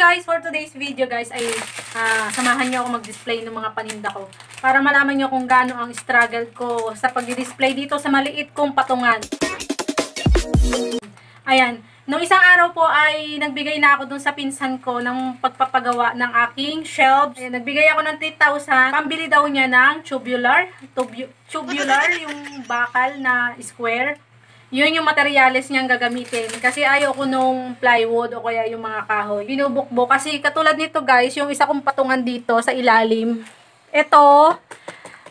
guys, for today's video guys ay samahan niyo ako mag-display ng mga paninda ko para malaman niyo kung gaano ang struggle ko sa pag-display dito sa maliit kong patungan. Ayan, nung isang araw po ay nagbigay na ako dun sa pinsan ko ng pagpapagawa ng aking shelves. Ayan, nagbigay ako ng 3,000. Pambili daw niya ng tubular, yung bakal na square. Yun yung materyales niyang gagamitin. Kasi ayaw ko nung plywood o kaya yung mga kahoy. Binubukbok. Kasi katulad nito guys, yung isa kong patungan dito sa ilalim. Ito,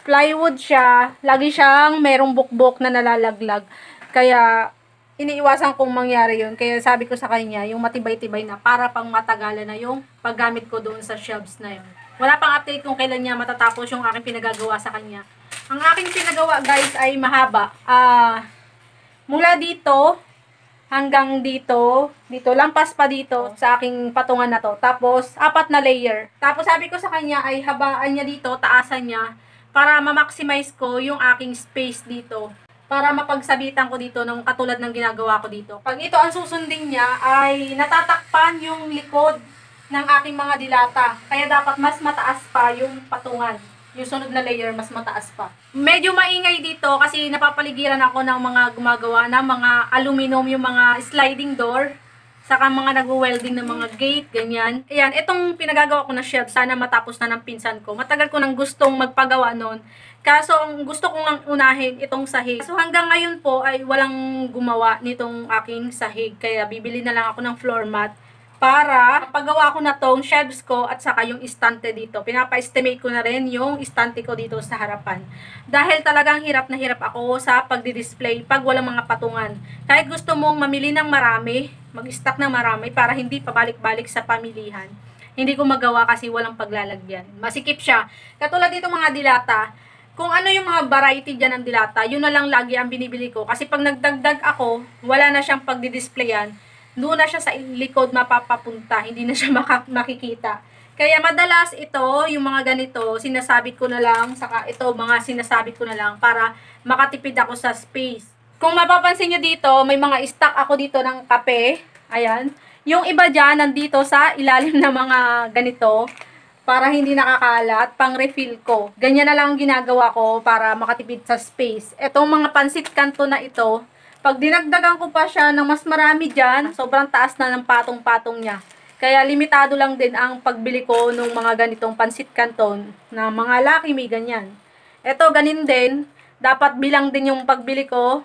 plywood siya. Lagi siyang merong bukbok na nalalaglag. Kaya, iniiwasan kong mangyari yun. Kaya sabi ko sa kanya, yung matibay-tibay na para pang matagalan na yung paggamit ko doon sa shelves na yun. Wala pang update kung kailan niya matatapos yung aking pinagagawa sa kanya. Ang aking pinagawa guys ay mahaba. Mula dito hanggang dito, lampas pa dito sa aking patungan na to. Tapos, 4 na layer. Tapos sabi ko sa kanya ay habaan niya dito, taasan niya, para ma-maximize ko yung aking space dito. Para mapagsabitan ko dito ng katulad ng ginagawa ko dito. Pag ito ang susundin niya ay natatakpan yung likod ng aking mga dilata. Kaya dapat mas mataas pa yung patungan. Yung sunod na layer, mas mataas pa. Medyo maingay dito kasi napapaligiran ako ng mga gumagawa na mga aluminum, yung mga sliding door, saka mga nag-welding ng mga gate, ganyan. Ayan, itong pinagagawa ko na shelf, sana matapos na ng pinsan ko. Matagal ko nang gustong magpagawa nun. Kaso, ang gusto kong ang unahin itong sahig. So, hanggang ngayon po ay walang gumawa nitong aking sahig. Kaya, bibili na lang ako ng floor mat para paggawa ko na tong shelves ko at saka yung istante dito. Pinapa-estimate ko na rin yung istante ko dito sa harapan. Dahil talagang hirap na hirap ako sa pagdi-display pag walang mga patungan. Kahit gusto mong mamili ng marami, mag-stock ng marami para hindi pabalik-balik sa pamilihan. Hindi ko magawa kasi walang paglalagyan. Masikip siya. Katulad dito mga dilata, kung ano yung mga variety dyan ng dilata, yun na lang lagi ang binibili ko. Kasi pag nagdagdag ako, wala na siyang pagdi-displayan. Doon na siya sa likod mapapapunta, hindi na siya makikita. Kaya madalas ito, yung mga ganito, sinasabit ko na lang, saka ito, mga sinasabit ko na lang para makatipid ako sa space. Kung mapapansin nyo dito, may mga stock ako dito ng kape. Ayan. Yung iba dyan, nandito sa ilalim ng mga ganito, para hindi nakakalat, pang refill ko. Ganyan na lang ang ginagawa ko para makatipid sa space. Etong mga pansit kanto na ito, pag dinagdagan ko pa siya ng mas marami dyan, sobrang taas na ng patong-patong niya. Kaya limitado lang din ang pagbili ko ng mga ganitong pansit canton na mga Lucky May ganyan. Ito ganin din, dapat bilang din yung pagbili ko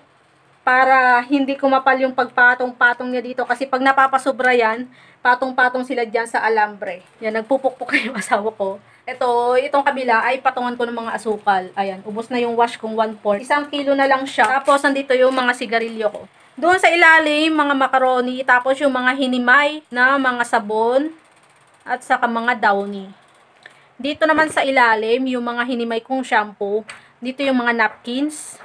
para hindi ko mapal yung pagpatong-patong niya dito. Kasi pag napapasobra yan, patong-patong sila dyan sa alambre. Yan, nagpupukpok yung asawa ko. Itong kabila ay patungan ko ng mga asukal. Ayan, ubos na yung wash kong 1/4. 1 kilo na lang siya. Tapos, nandito yung mga sigarilyo ko. Doon sa ilalim, mga macaroni. Tapos, yung mga hinimay na mga sabon. At saka mga downy. Dito naman sa ilalim, yung mga hinimay kong shampoo. Dito yung mga napkins.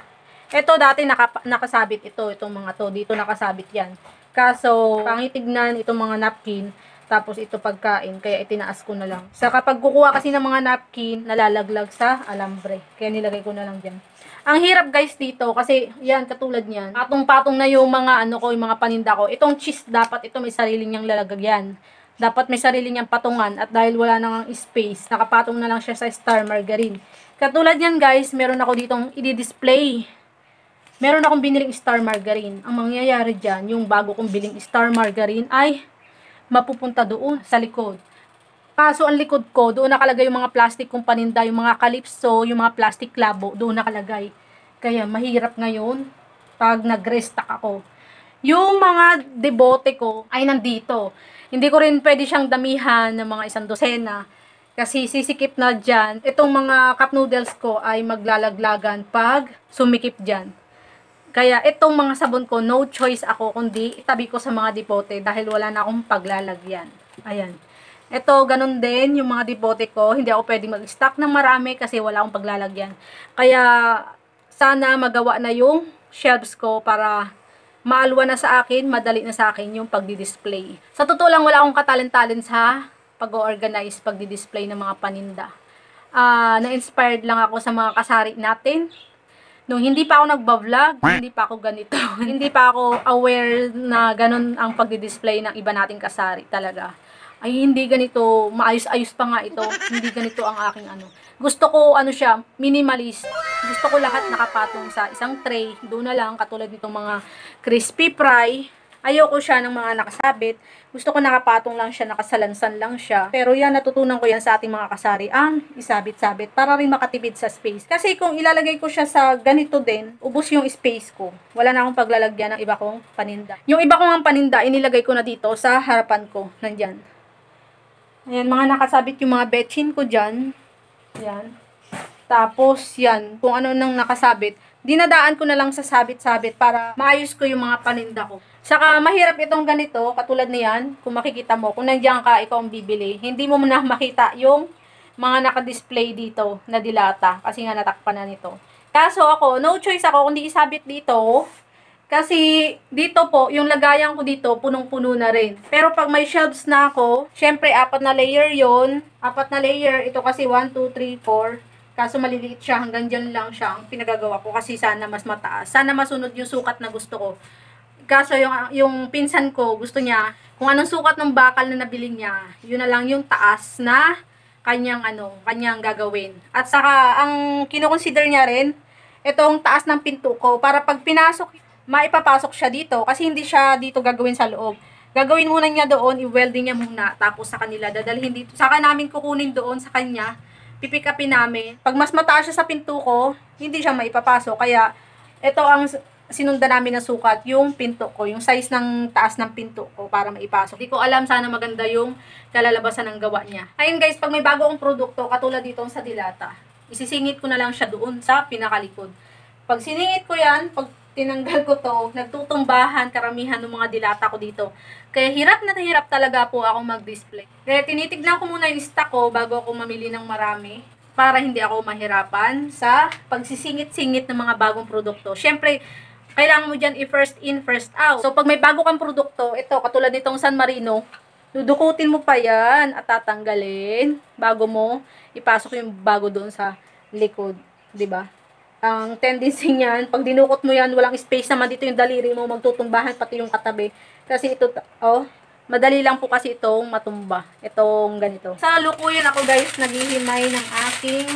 Ito, dati nakasabit ito. Itong mga to. Dito nakasabit yan. Kaso, pangitignan itong mga napkin. Tapos ito pagkain, kaya itinaas ko na lang. Sa kapag kukuha kasi ng mga napkin, nalalaglag sa alambre. Kaya nilagay ko na lang dyan. Ang hirap guys dito, kasi yan, katulad niyan. Patong-patong na yung mga yung mga paninda ko. Itong cheese, dapat ito may sarili niyang lalagyan. Dapat may sarili niyang patungan. At dahil wala nang space, nakapatong na lang siya sa Star Margarine. Katulad niyan guys, meron ako ditong i-display. Meron akong biniling Star Margarine. Ang mangyayari dyan, yung bago kong biling Star Margarine ay mapupunta doon sa likod. Kaso ang likod ko, doon nakalagay yung mga plastic kong paninda, yung mga calypso, yung mga plastic labo, doon nakalagay. Kaya mahirap ngayon pag nag-restock ako. Yung mga debote ko ay nandito. Hindi ko rin pwede siyang damihan ng mga 1 dosena. Kasi sisikip na dyan. Itong mga cup noodles ko ay maglalaglagan pag sumikip dyan. Kaya itong mga sabon ko, no choice ako kundi itabi ko sa mga dipote dahil wala na akong paglalagyan. Ayan. Ito, ganun din yung mga dipote ko. Hindi ako pwedeng mag-stock ng marami kasi wala akong paglalagyan. Kaya sana magawa na yung shelves ko para maalwa na sa akin, madali na sa akin yung pagdi-display. Sa totoo lang, wala akong katalent-talent sa pag-organize, pagdi-display ng mga paninda. Na-inspired lang ako sa mga kasari natin. Nung hindi pa ako nagba-vlog, hindi pa ako ganito. Hindi pa ako aware na ganun ang pagdi-display ng iba nating kasari talaga. ay hindi ganito, maayos-ayos pa nga ito. Hindi ganito ang aking ano. Gusto ko ano siya, minimalist. Gusto ko lahat nakapatong sa isang tray. Doon na lang, katulad nitong mga crispy fry. Ayoko siya ng mga nakasabit. Gusto ko nakapatong lang siya, nakasalansan lang siya. Pero yan, natutunan ko yan sa ating mga kasari, ang isabit-sabit para rin makatipid sa space. Kasi kung ilalagay ko siya sa ganito din, ubos yung space ko. Wala na akong paglalagyan ng iba kong paninda. Yung iba kong paninda, inilagay ko na dito sa harapan ko. Nandyan. Ayan, mga nakasabit yung mga betchin ko dyan. Yan. Tapos, yan. Kung ano nang nakasabit, dinadaan ko na lang sa sabit-sabit para maayos ko yung mga paninda ko. Saka, mahirap itong ganito, katulad niyan, kung makikita mo, kung nandiyan ka, ikaw ang bibili, hindi mo na makita yung mga naka-display dito na dilata, kasi nga natakpan na nito. Kaso ako, no choice ako, kundi isabit dito, kasi dito po, yung lagayan ko dito, punong-puno na rin. Pero pag may shelves na ako, syempre, 4 na layer yon, 4 na layer, ito kasi 1, 2, 3, 4, kaso maliliit siya, hanggang dyan lang siya ang pinagagawa ko kasi sana mas mataas. Sana masunod yung sukat na gusto ko. Kaso yung pinsan ko, gusto niya, kung anong sukat ng bakal na nabili niya, yun na lang yung taas na kanyang gagawin. At saka, ang kinoconsider niya rin, itong taas ng pinto ko, para pag pinasok, maipapasok siya dito, kasi hindi siya dito gagawin sa loob. Gagawin muna niya doon, i-welding niya muna, tapos sa kanila dadalhin dito. Saka namin kukunin doon sa kanya, pipick upin namin. Pag mas mataas siya sa pinto ko, hindi siya maipapasok. Kaya, ito ang sinundan namin na sukat, yung pinto ko, yung size ng taas ng pinto ko para maipasok. Hindi ko alam, sana maganda yung kalalabasan ng gawa niya. Ayun guys, pag may bago akong produkto, katulad dito sa dilata, isisingit ko na lang siya doon sa pinakalikod. Pag siningit ko yan, pag tinanggal ko to, nagtutumbahan karamihan ng mga dilata ko dito. Kaya hirap na hirap talaga po ako mag-display. Kaya tinitignan ko muna yung stock ko bago ako mamili ng marami, para hindi ako mahirapan sa pagsisingit-singit ng mga bagong produkto. Siyempre, kailangan mo dyan i-first in, first out. So, pag may bago kang produkto, ito, katulad nitong San Marino, dudukutin mo pa yan at tatanggalin bago mo ipasok yung bago doon sa likod. 'Di ba? Ang tendency niyan, pag dinukot mo yan, walang space naman dito yung daliri mo, magtutumbahan pati yung katabi. Kasi ito, madali lang po kasi itong matumba. Itong ganito. Sa lukuyan ako guys, naghihimay ng aking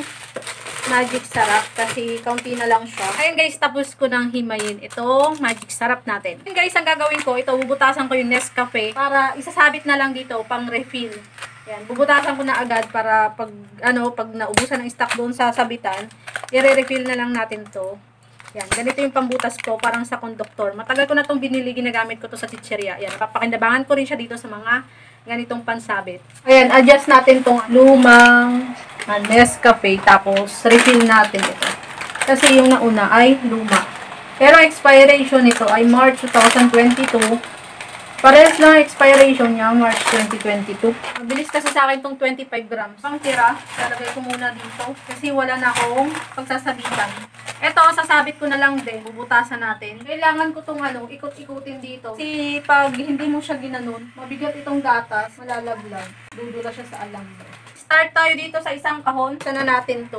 magic sarap kasi kaunti na lang siya. Ayun guys, tapos ko nang himayin itong magic sarap natin. Ayun guys, ang gagawin ko, ito, bubutasan ko yung Nescafe para isasabit na lang dito pang refill. Yan, bubutasan ko na agad para pag naubusan ng stock doon sa sabitan, i-refill na lang natin to. Yan, ganito yung pambutas ko, parang sa conductor. Matagal ko na itong binili, ginagamit ko to sa chicheria. Yan, napapakinabangan ko rin siya dito sa mga ganitong pansabit. Ayan, adjust natin tong lumang Nescafe, tapos refill natin ito. Kasi yung nauna ay luma. Pero expiration nito ay March 2022. Parehas lang expiration niya, March 2022. Mabilis kasi sa akin itong 25 grams. Pang tira, lalagay ko muna dito kasi wala na akong pagsasabitan. Ito, sasabit ko na lang din, bubutasan natin. Kailangan ko itong ikot-ikutin dito. Kasi pag hindi mo siya ginanon, mabigat itong gatas, malalaglag. Dudula siya sa alambre. Start tayo dito sa isang kahon. Sana natin to.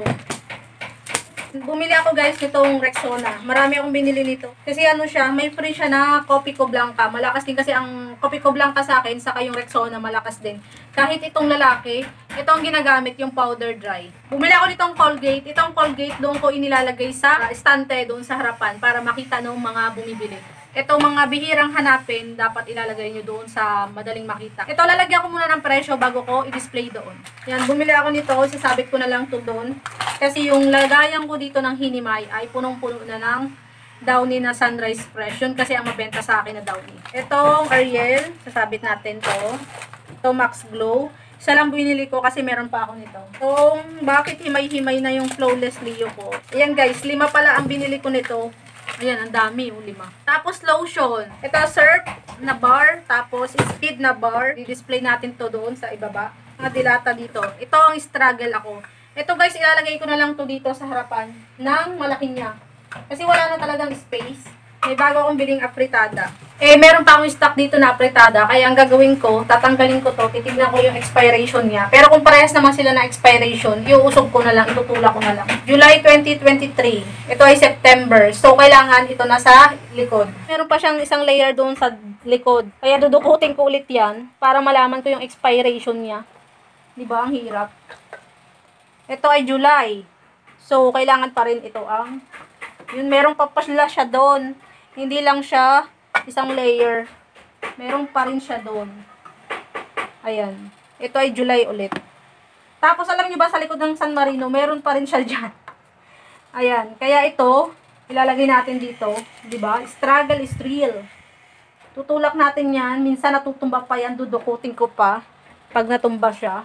Bumili ako guys nitong Rexona. Marami akong binili nito. Kasi ano siya, may free siya na Copico Blanca. Malakas din kasi ang Copico Blanca sa akin, saka yung Rexona malakas din. Kahit itong lalaki, ito ang ginagamit, yung powder dry. Bumili ako nitong Colgate. Itong Colgate doon ko inilalagay sa estante doon sa harapan para makita ng mga bumibili. Ito mga bihirang hanapin, dapat ilalagay nyo doon sa madaling makita. Ito, lalagyan ko muna ng presyo bago ko i-display doon. Yan, bumili ako nito, sasabit ko na lang to doon. Kasi yung lagayan ko dito ng Hinimay ay punong-puno na ng Downy na Sunrise Fresh. Yun kasi ang mabenta sa akin na Downy. Itong Ariel, sasabit natin to. Ito Max Glow. Isa lang binili ko kasi meron pa ako nito. Itong bakit himay-himay na yung Flawless Leo ko. Ayan guys, 5 pala ang binili ko nito. Ayan, ang dami, 5. Tapos lotion. Ito surf na bar, tapos speed na bar. I-display natin to doon sa ibaba. Mga dilata dito. Ito ang struggle ako. Ito guys, ilalagay ko na lang to dito sa harapan ng malaki niya. Kasi wala na talagang space. May bago akong biling apritada. Meron pa akong stock dito na apritada. Kaya ang gagawin ko, tatanggalin ko to. Titignan ko yung expiration niya. Pero kung parehas naman sila na expiration, iuusog ko na lang, itutulak ko na lang. July 2023. Ito ay September. So, kailangan ito na sa likod. Meron pa siyang isang layer doon sa likod. Kaya dudukutin ko ulit yan para malaman ko yung expiration niya. Diba? Ang hirap. Ito ay July. So, kailangan pa rin ito ang yun, merong papasla siya doon. Hindi lang siya isang layer. Merong pa rin siya doon. Ayan. Ito ay July ulit. Tapos, alam nyo ba, sa likod ng San Marino, meron pa rin siya dyan. Ayan. Kaya ito, ilalagay natin dito. Diba? Struggle is real. Tutulak natin yan. Minsan natutumba pa yan. Dudukutin ko pa. Pag natumba siya.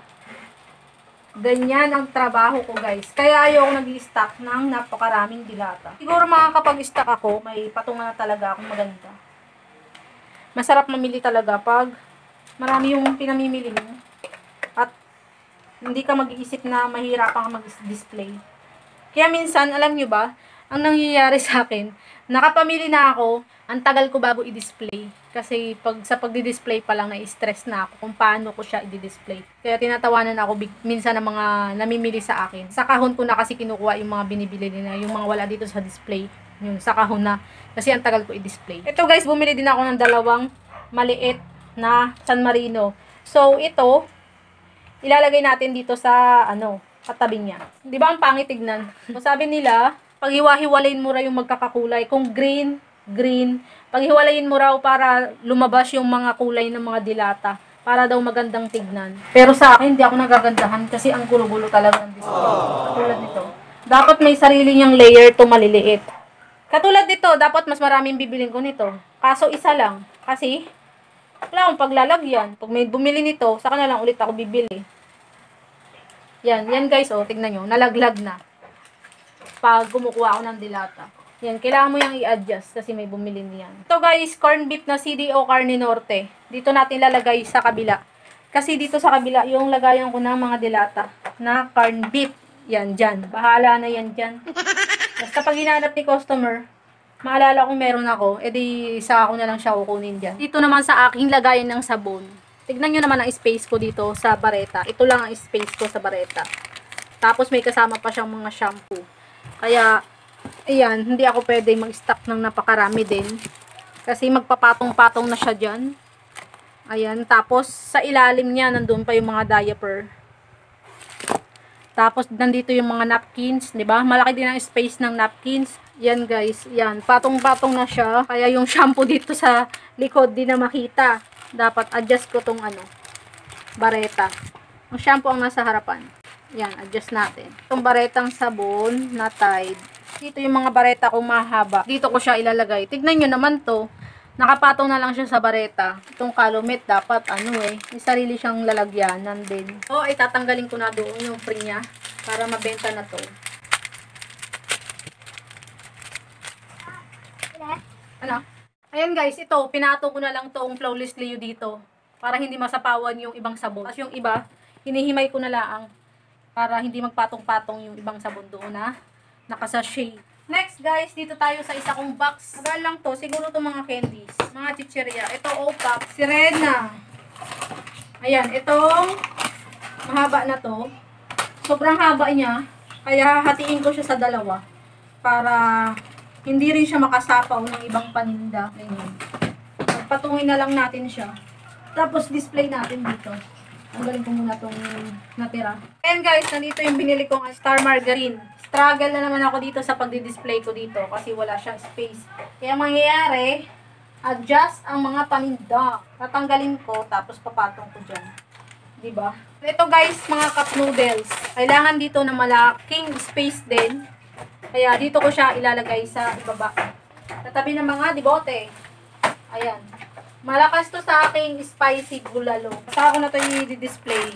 Ganyan ang trabaho ko, guys. Kaya ayoko nag-i-stock ng napakaraming dilata. Siguro makakapag-stock ako, may patungan na talaga akong maganda. Masarap mamili talaga pag marami yung pinamimili mo. At hindi ka mag-iisip na mahirapan ka mag-display. Kaya minsan, alam nyo ba, ang nangyayari sa akin, nakapamili na ako, ang tagal ko bago i-display. Kasi sa pagdi-display pa lang, na-stress na ako kung paano ko siya i-display. Kaya tinatawanan ako minsan ng mga namimili sa akin. Sa kahon ko na kasi kinukuha yung mga binibili nila, yung mga wala dito sa display. Yung sa kahon na, kasi ang tagal ko i-display. Ito guys, bumili din ako ng dalawang maliit na San Marino. So, ito, ilalagay natin dito sa, katabi niya. Di ba ang pangit tignan? Sabi nila, pag hiwa-hiwalayin mo raw yung magkakakulay, kung green, paghiwalayin mo raw para lumabas yung mga kulay ng mga dilata, para daw magandang tignan. Pero sa akin, hindi ako nagagandahan kasi ang gulo-gulo talaga ng display. Katulad nito. Dapat may sarili niyang layer to maliliit. Katulad nito, dapat mas maraming bibilin ko nito. Kaso isa lang. Kasi, wala akong paglalagyan. Pag may bumili nito, saka na lang ulit ako bibili. Yan guys, tignan nyo, nalaglag na. Pag kumukuha ako ng dilata. Yan, kailangan mo yung i-adjust kasi may bumili niyan. Ito guys, corn beef na CDO Carne Norte. Dito natin lalagay sa kabila. Kasi dito sa kabila, yung lagayan ko ng mga dilata na corn beef. Yan, dyan. Bahala na yan dyan. Basta pag hinanap ni customer, maalala kung meron ako, edi sa ako na lang siya kukunin dyan. Dito naman sa aking lagayan ng sabon. Tignan nyo naman ang space ko dito sa bareta. Ito lang ang space ko sa bareta. Tapos may kasama pa siyang mga shampoo. Kaya, ayan, hindi ako pwede mag-stock ng napakarami din. Kasi magpapatong-patong na siya dyan. Ayan, tapos sa ilalim niya, nandun pa yung mga diaper. Tapos, nandito yung mga napkins, di ba? Malaki din ang space ng napkins. Yan guys, yan, patong-patong na siya. Kaya yung shampoo dito sa likod, di na makita. Dapat adjust ko tong bareta. Ang shampoo ang nasa harapan. Yan, adjust natin. Itong baretang sabon na Tide. Dito yung mga bareta ko mahaba. Dito ko siya ilalagay. Tignan nyo naman to. Nakapatong na lang siya sa bareta. Itong calumet dapat may sarili siyang lalagyanan din. So, ay tatanggalin ko na doon yung free niya para mabenta na to. Ayan guys, ito, pinato ko na lang tong Flawless Leo dito para hindi masapawan yung ibang sabon. Tapos yung iba, hinihimay ko na lang para hindi magpatong-patong yung ibang sabon doon na nakasashay. Next guys, dito tayo sa isa kong box. Magal lang to, siguro to mga candies, mga chichirya. Ito Opak, Sirena. Ayan, itong mahaba na to. Sobrang haba niya, kaya hatiin ko siya sa dalawa para hindi rin siya makasapaw ng ibang paninda. Ayan. Patungin na lang natin siya. Tapos display natin dito. Tanggalin ko muna itong natira. Ayan guys, nandito yung binili kong Star Margarine. Struggle na naman ako dito sa pagdi-display ko dito kasi wala siyang space. Kaya mangyayari, adjust ang mga paninda. Tatanggalin ko, tapos papatong ko dyan. Diba? Ito guys, mga cup noodles. Kailangan dito na malaking space din. Kaya dito ko siya ilalagay sa ibaba. Tatabi ng mga dibote. Ayan. Malakas to sa aking spicy bulalo. Saka ko na to i-display.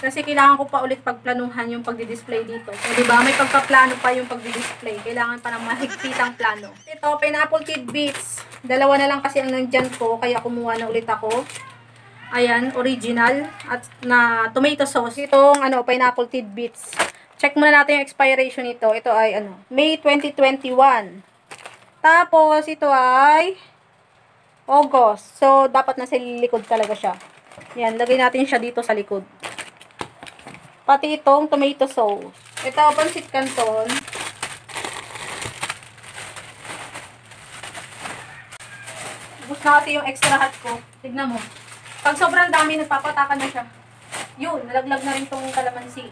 Kasi kailangan ko pa ulit pagplanuhan yung pagdi-display dito. So, diba? May pagpaplano pa yung pagdi-display. Kailangan pa ng mahigpitang plano. Ito, pineapple tidbits. Dalawa na lang kasi ang nandyan ko. Kaya kumuha na ulit ako. Ayan, original. At na tomato sauce. Itong pineapple tidbits. Check muna natin yung expiration nito. Ito ay May 2021. Tapos ito ay August. So dapat nasa likod talaga siya. Yan, lagay natin siya dito sa likod. Pati itong tomato sauce. Ito pansit canton. Gusto na kasi yung extra hot ko. Tignan mo. Pag sobrang dami, nagpapatakan na siya. Yun, nalaglag na rin tong kalamansi.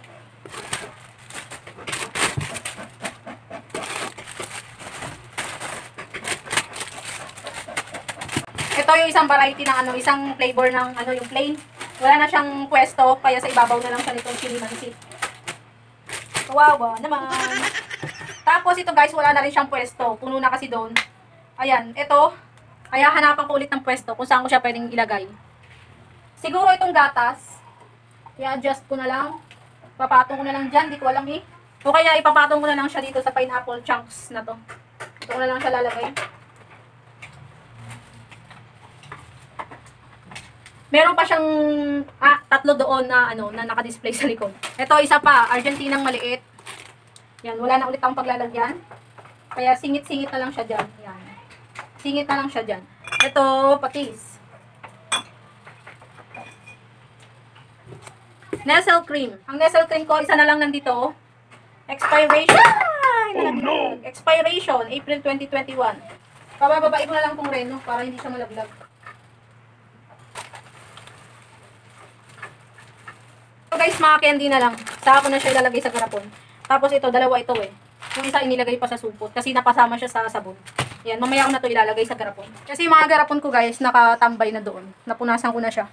Ito yung isang variety ng ano, isang flavor ng ano, yung plain. Wala na siyang pwesto, kaya sa ibabaw na lang siya nitong chili mansi. Kawawa naman. Tapos ito guys, wala na rin siyang pwesto. Puno na kasi doon. Ayan, ito. Kaya hanapan ko ulit ng pwesto kung saan ko siya pwedeng ilagay. Siguro itong gatas. I-adjust ko na lang. Papatong ko na lang dyan, di ko alam eh. O kaya ipapatong ko na lang siya dito sa pineapple chunks na to. Ito ko na lang siya lalagay. Meron pa siyang tatlo doon na ano na naka-display sa likod. Ito isa pa, Argentinang maliit. Yan, wala na ulit akong paglalagyan. Kaya singit-singit na lang siya diyan. Yan. Singit na lang siya diyan. Ito, patis. Nestle cream. Ang Nestle cream ko, isa na lang nandito. Expiration. Oh, no. Expiration, April 2021. Pabababain ko na lang tong reno para hindi siya malaglag. So guys, mga candy na lang. Saka ko na siya ilalagay sa garapon. Tapos ito, dalawa ito eh. Yung isa inilagay pa sa supot kasi napasama siya sa sabon. Yan, mamaya ko na to ilalagay sa garapon. Kasi yung mga garapon ko guys, nakatambay na doon. Napunasan ko na siya.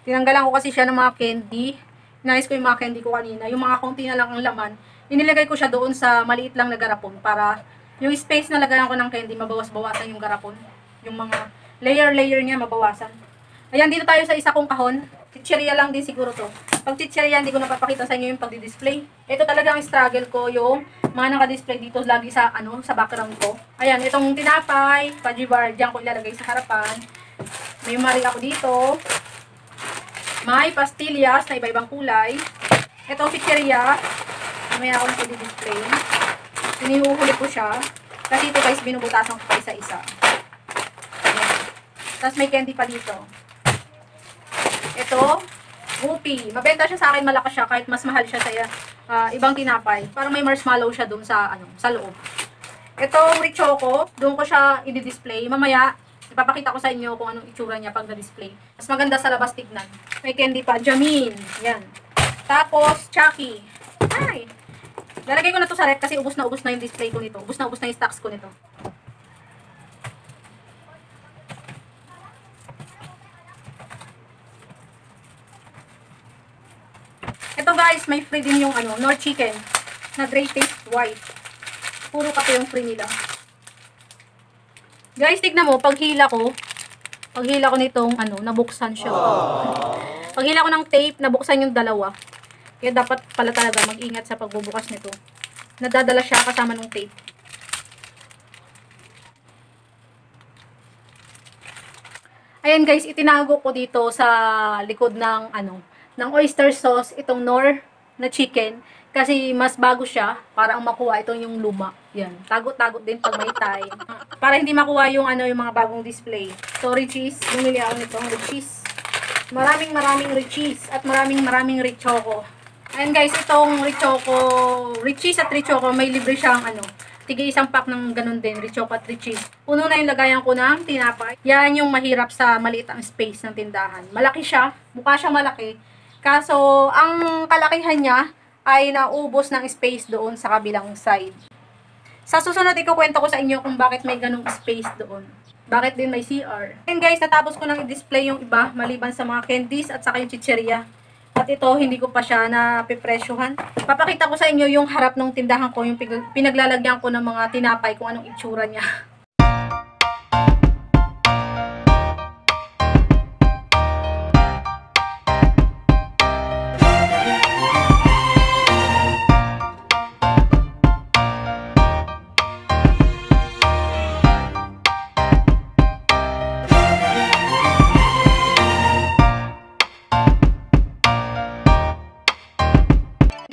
Tinanggalan ko kasi siya ng mga candy. Inayos ko yung mga candy ko kanina. Yung mga konti na lang ang laman. Inilagay ko siya doon sa maliit lang na garapon para yung space na lagayan ko ng candy, mabawas-bawasan yung garapon. Yung mga layer-layer niya mabawasan. Ayan, dito tayo sa isa kong kahon. Chicheria lang din siguro to. Pag chicheria, hindi ko napapakita sa inyo yung pagdi-display. Ito talaga ang struggle ko, yung mga naka-display dito lagi sa ano sa background ko. Ayan, itong tinapay, pajibar, diyan ko ilalagay sa harapan. May mari ako dito. May pastillas na iba-ibang kulay. Itong chicheria, may ako na pagdi-display. Hinihuhuli ko siya. Kasi ito guys, binubutasan ko pa isa-isa. Tapos may candy pa dito. Ito, Goopy. Mabenta siya sa akin, malakas siya kahit mas mahal siya sa ibang tinapay. Parang may marshmallow siya dun sa ano, sa loob. Ito, Richoco, doon ko siya i-display. Mamaya, ipapakita ko sa inyo kung anong itsura niya pag na-display. Mas maganda sa labas tignan. May candy pa, Jamin. Yan. Tapos, Chucky. Ay! Lalagay ko na to sa ref kasi ubos na yung display ko nito. Ubos na yung stocks ko nito. Ito guys, may free din yung ano, Nor Chicken na Great Taste White. Puro kape yung free nila. Guys, tignan mo, paghila ko nitong ano, nabuksan siya. Paghila ko ng tape, nabuksan yung dalawa. Kaya dapat pala talaga mag-ingat sa pagbubukas nito. Nadadala siya kasama ng tape. Ayan guys, itinago ko dito sa likod ng ano, ng oyster sauce, itong Knorr na chicken. Kasi mas bago siya, para ang makuha itong yung luma. Yan. Tagot-tagot din pag may time. Para hindi makuha yung ano, yung mga bagong display. So, Richeese. Bumili ako nitong Richeese. Maraming Richeese. At maraming Richoco. Ayan guys, itong Richeese at Richoco, may libre siyang ano, tigil isang pack ng ganun din, Richoco at Richeese. Puno na yung lagayan ko ng tinapay. Yan yung mahirap sa maliit ang space ng tindahan. Malaki siya. Mukha siyang malaki. Kaso, ang kalakihan niya ay naubos ng space doon sa kabilang side. Sa susunod, ikukwento ko sa inyo kung bakit may ganung space doon. Bakit din may CR. And guys, natapos ko nang i-display yung iba, maliban sa mga candies at saka yung chicheria. At ito, hindi ko pa siya napipresyuhan. Papakita ko sa inyo yung harap ng tindahan ko, yung pinaglalagyan ko ng mga tinapay, kung anong itsura niya.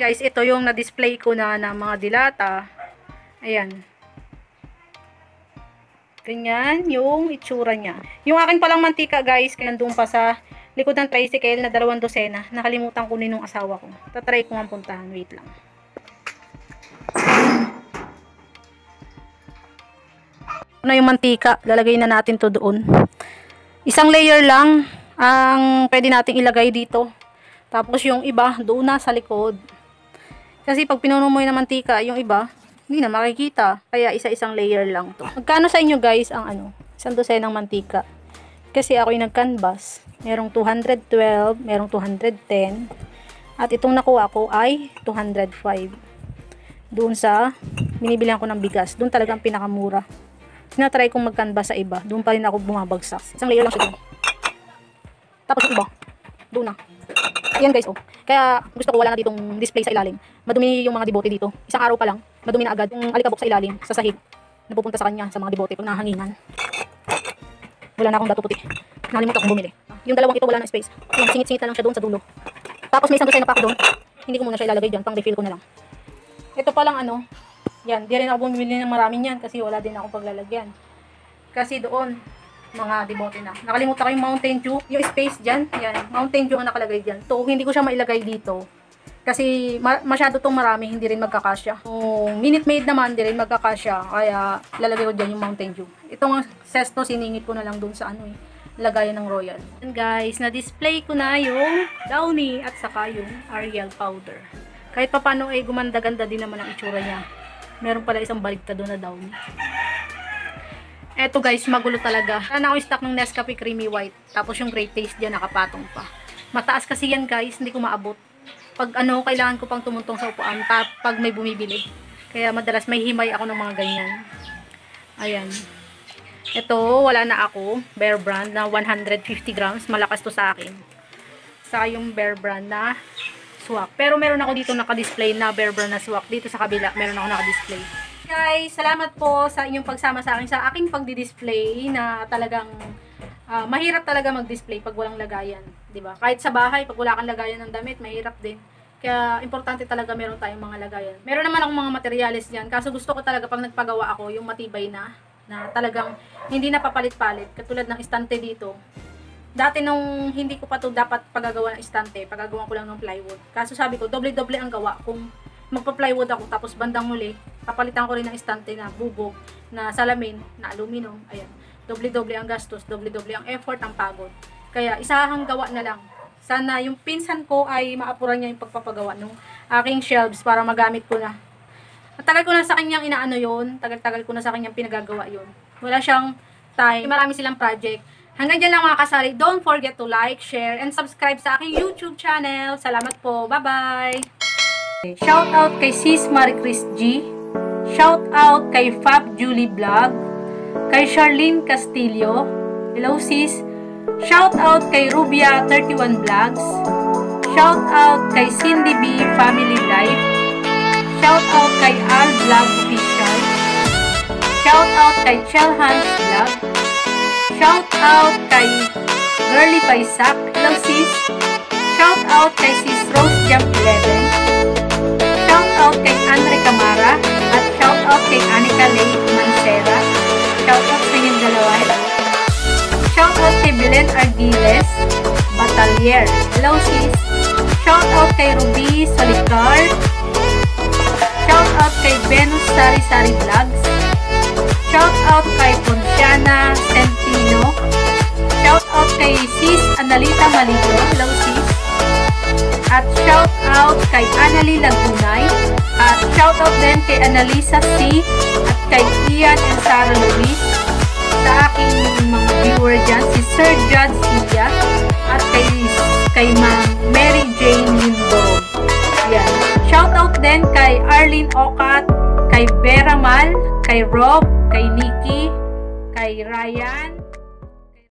Guys, ito yung na-display ko na ng mga dilata. Ayan. Ganyan yung itsura niya. Yung akin palang mantika guys, kaya nandun pa sa likod ng tricycle na 2 dosena. Nakalimutan kunin ng asawa ko. Tatry ko nga puntahan. Wait lang. Ano yung mantika, lalagay na natin to doon. Isang layer lang ang pwede nating ilagay dito. Tapos yung iba, doon na sa likod. Kasi pag pinuno mo yung mantika, yung iba, hindi na makikita. Kaya isa-isang layer lang to. Magkano sa inyo guys ang isang dosen ng mantika? Kasi ako yung nag-canvas. Merong 212, merong 210. At itong nakuha ko ay 205. Doon sa binibilihan ko ng bigas. Doon talagang pinakamura. Sinatry kong mag-canvas sa iba. Doon pa rin ako bumabagsak. Isang layer lang siya doon. Tapos yung iba, doon na. Ayan guys, oh. Kaya gusto ko wala na ditong display sa ilalim. Madumi yung mga debote dito. Isang araw pa lang, madumi na agad yung alikabok sa ilalim, sa sahig. Napupunta sa kanya, sa mga debote pag nahanginan. Wala na akong dato puti. Nakalimutan kong bumili. Yung dalawang ito wala na space. Yung singit-singit na lang siya doon sa dulo. Tapos may isang dosen na pa ako doon. Hindi ko muna siya ilalagay dyan, pang refill ko na lang. Ito pa lang yan, di rin ako bumili ng maraming yan kasi wala din akong paglalagyan. Kasi doon, mga debote na. Nakalimutan ko yung Mountain Dew. Yung space dyan, yan, Mountain Dew ang nakalagay dyan. So, hindi ko siya mailagay dito. Kasi masyado tong marami, hindi rin magkakasya. So, Minute Maid naman, di rin magkakasya. Kaya, lalagay ko dyan yung Mountain Dew. Itong sesto, siningit ko na lang doon sa lagayan ng Royal. And guys, na-display ko na yung Downy at saka yung Ariel powder. Kahit pa paano ay gumanda-ganda din naman ang itsura niya. Meron pala isang baligtad doon na Downy. Eto guys, magulo talaga. Sana ako stock ng Nescafe Creamy White. Tapos yung Great Taste dyan, nakapatong pa. Mataas kasi yan guys, hindi ko maabot. Pag kailangan ko pang tumuntong sa upuan pag may bumibili. Kaya madalas may himay ako ng mga ganyan. Ayan. Ito, wala na ako. Bear Brand na 150 grams. Malakas to sa akin. Saka yung Bear Brand na swak. Pero meron ako dito naka-display na Bear Brand na swak. Dito sa kabila, meron ako naka-display. Guys, salamat po sa inyong pagsama sa akin sa aking pagdi-display na talagang mahirap talaga mag-display pag walang lagayan, 'di ba? Kahit sa bahay pag wala kang lagayan ng damit, mahirap din. Kaya importante talaga meron tayong mga lagayan. Meron naman akong mga materyales diyan, kaso gusto ko talaga pag nagpagawa ako yung matibay na talagang hindi na papalit-palit, katulad ng istante dito. Dati nung hindi ko pa to dapat pagagawa ng istante, pagagawa ko lang ng plywood. Kaso sabi ko, doble-doble ang gawa kung magpa-plywood ako, tapos bandang muli, papalitan ko rin ng istante na bubog, na salamin, na aluminum, ayan. Doble-doble ang gastos, doble-doble ang effort, ang pagod. Kaya, isahang gawa na lang. Sana yung pinsan ko ay maapuran niya yung pagpapagawa ng aking shelves para magamit ko na. Tagal ko na sa kanyang inaano yun, tagal-tagal ko na sa kanyang pinagagawa yun. Wala siyang time, marami silang project. Hanggang dyan lang mga kasari. Don't forget to like, share, and subscribe sa aking YouTube channel. Salamat po. Bye-bye! Shout out kay Sis Marie Chris G. Shout out kay Fab Julie Vlog. Kay Charlene Castillo. Hello sis. Shout out kay Rubia 31 Vlogs. Shout out kay Cindy B Family Life. Shout out kay Al Vlog Official. Shout out kay Chelhans Vlog. Shout out kay Girly Paisak. Hello sis. Shout out kay Sis Rose Jump 11. Shout out kay Andre Camara. At shout out kay Anika Lay Mancera. Shout out sa inyong dalawa. Shout out kay Belen Ardiles Batalier. Hello sis. Shout out kay Ruby Solicar. Shout out kay Venus Sari Sari Vlogs. Shout out kay Ponciana Centino. Shout out kay Sis Analita Maligo. Hello sis. At shout out kay Annalie Lagunay. At shout out din kay Annalisa C. At kay Ian and Sarah Luis. Sa aking mga viewer dyan, si Sir Judge Sia. At kay Ma'am Mary Jane Lindog. Yan. Shout out din kay Arlene Okat, kay Vera Mal, kay Rob, kay Nikki, kay Ryan.